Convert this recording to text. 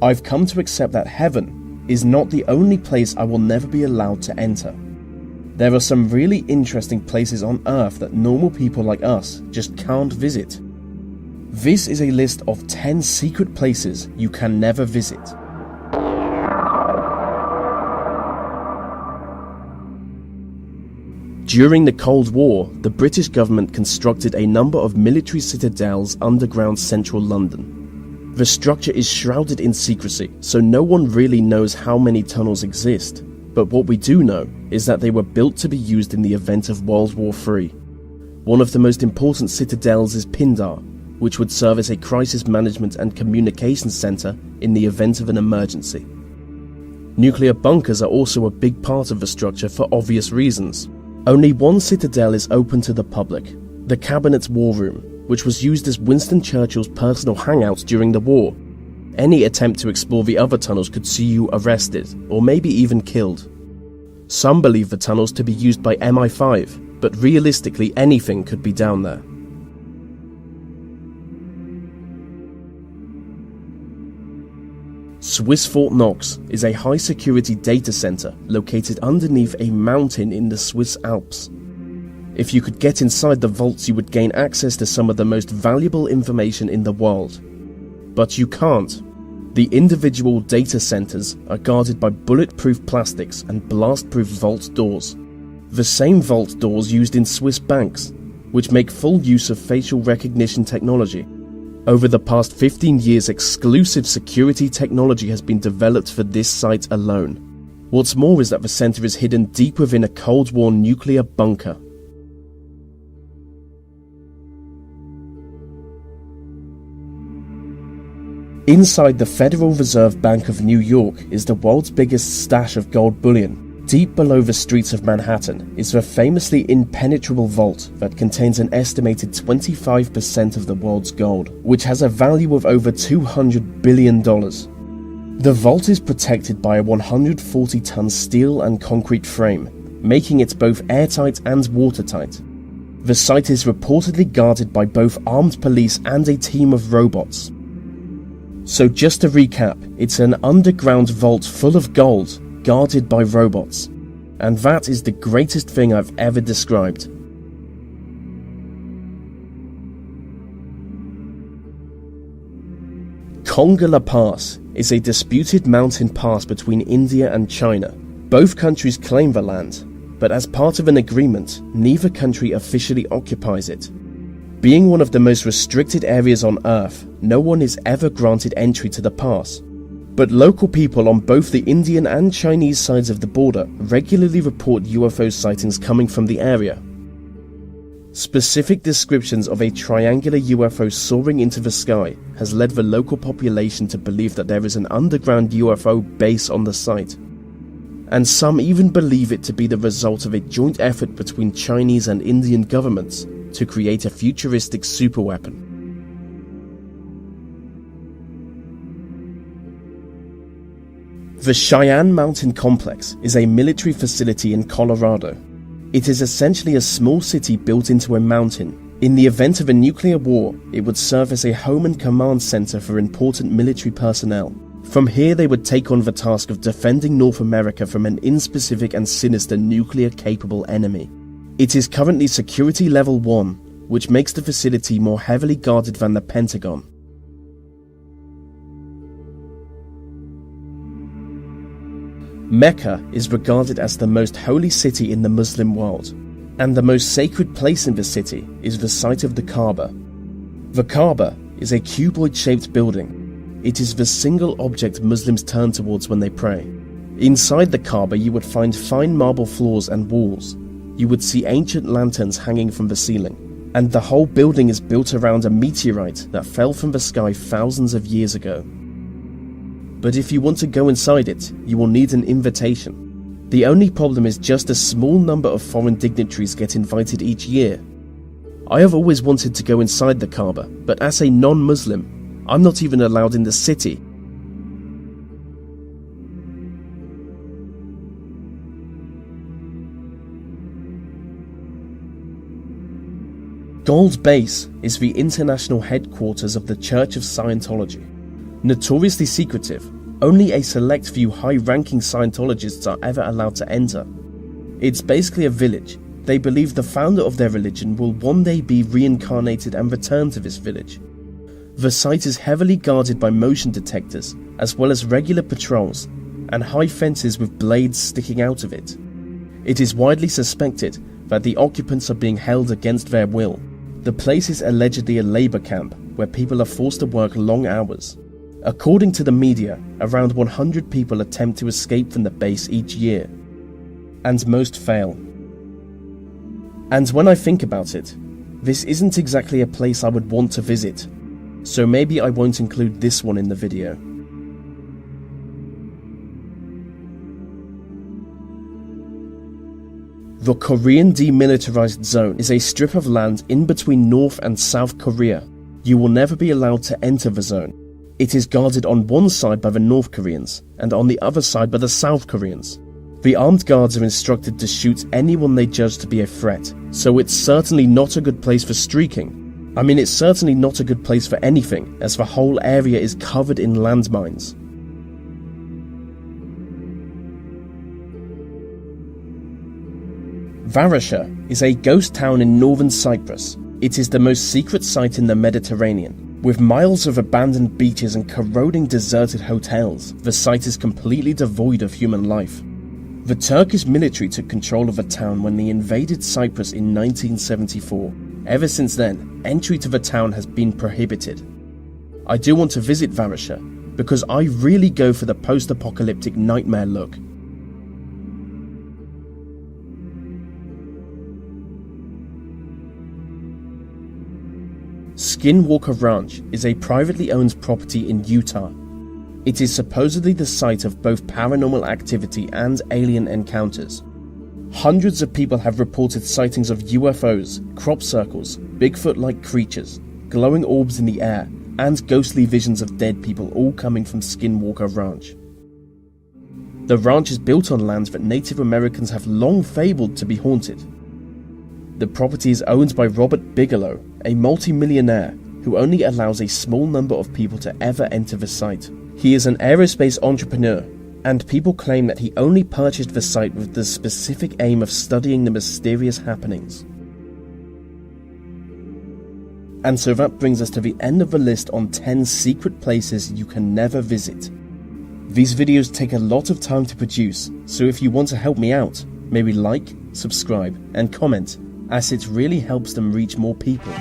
I've come to accept that heaven is not the only place I will never be allowed to enter. There are some really interesting places on Earth that normal people like us just can't visit. This is a list of 10 secret places you can never visit. During the Cold War, the British government constructed a number of military citadels underground central London. The structure is shrouded in secrecy, so no one really knows how many tunnels exist. But what we do know is that they were built to be used in the event of World War III. One of the most important citadels is Pindar, which would serve as a crisis management and communications center in the event of an emergency. Nuclear bunkers are also a big part of the structure for obvious reasons. Only one citadel is open to the public, the Cabinet's War Room, which was used as Winston Churchill's personal hangout during the war. Any attempt to explore the other tunnels could see you arrested, or maybe even killed. Some believe the tunnels to be used by MI5, but realistically anything could be down there. Swiss Fort Knox is a high-security data center located underneath a mountain in the Swiss Alps. If you could get inside the vaults, you would gain access to some of the most valuable information in the world. But you can't. The individual data centers are guarded by bulletproof plastics and blast-proof vault doors. The same vault doors used in Swiss banks, which make full use of facial recognition technology. Over the past 15 years, exclusive security technology has been developed for this site alone. What's more is that the center is hidden deep within a Cold War nuclear bunker. Inside the Federal Reserve Bank of New York is the world's biggest stash of gold bullion. Deep below the streets of Manhattan is the famously impenetrable vault that contains an estimated 25% of the world's gold, which has a value of over $200 billion. The vault is protected by a 140-ton steel and concrete frame, making it both airtight and watertight. The site is reportedly guarded by both armed police and a team of robots. So just to recap, it's an underground vault full of gold, guarded by robots. And that is the greatest thing I've ever described. Kangol Pass is a disputed mountain pass between India and China. Both countries claim the land, but as part of an agreement, neither country officially occupies it. Being one of the most restricted areas on Earth, no one is ever granted entry to the pass. But local people on both the Indian and Chinese sides of the border regularly report UFO sightings coming from the area. Specific descriptions of a triangular UFO soaring into the sky has led the local population to believe that there is an underground UFO base on the site. And some even believe it to be the result of a joint effort between Chinese and Indian governments to create a futuristic superweapon. The Cheyenne Mountain Complex is a military facility in Colorado. It is essentially a small city built into a mountain. In the event of a nuclear war, it would serve as a home and command center for important military personnel. From here, they would take on the task of defending North America from an inspecific and sinister nuclear-capable enemy. It is currently Security Level 1, which makes the facility more heavily guarded than the Pentagon. Mecca is regarded as the most holy city in the Muslim world, and the most sacred place in the city is the site of the Kaaba. The Kaaba is a cuboid-shaped building. It is the single object Muslims turn towards when they pray. Inside the Kaaba, you would find fine marble floors and walls. You would see ancient lanterns hanging from the ceiling, and the whole building is built around a meteorite that fell from the sky thousands of years ago. But if you want to go inside it, you will need an invitation. The only problem is just a small number of foreign dignitaries get invited each year. I have always wanted to go inside the Kaaba, but as a non-Muslim, I'm not even allowed in the city. Gold Base is the international headquarters of the Church of Scientology. Notoriously secretive, Only a select few high-ranking Scientologists are ever allowed to enter. It's basically a village. They believe the founder of their religion will one day be reincarnated and return to this village. The site is heavily guarded by motion detectors, as well as regular patrols, and high fences with blades sticking out of it. It is widely suspected that the occupants are being held against their will. The place is allegedly a labour camp, where people are forced to work long hours. According to the media, around 100 people attempt to escape from the base each year, and most fail. And when I think about it, this isn't exactly a place I would want to visit, so maybe I won't include this one in the video. The Korean Demilitarized Zone is a strip of land in between North and South Korea. You will never be allowed to enter the zone. It is guarded on one side by the North Koreans and on the other side by the South Koreans. The armed guards are instructed to shoot anyone they judge to be a threat, so it's certainly not a good place for streaking. I mean, it's certainly not a good place for anything, as the whole area is covered in landmines. Varasha is a ghost town in northern Cyprus. It is the most secret site in the Mediterranean. With miles of abandoned beaches and corroding deserted hotels, the site is completely devoid of human life. The Turkish military took control of the town when they invaded Cyprus in 1974. Ever since then, entry to the town has been prohibited. I do want to visit Varasha, because I really go for the post-apocalyptic nightmare look. Skinwalker Ranch is a privately owned property in Utah. It is supposedly the site of both paranormal activity and alien encounters. Hundreds of people have reported sightings of UFOs, crop circles, Bigfoot-like creatures, glowing orbs in the air, and ghostly visions of dead people, all coming from Skinwalker Ranch. The ranch is built on land that Native Americans have long fabled to be haunted. The property is owned by Robert Bigelow, a multi-millionaire who only allows a small number of people to ever enter the site. He is an aerospace entrepreneur, and people claim that he only purchased the site with the specific aim of studying the mysterious happenings. And so that brings us to the end of the list on 10 secret places you can never visit. These videos take a lot of time to produce, so if you want to help me out, maybe like, subscribe, and comment, as it really helps them reach more people.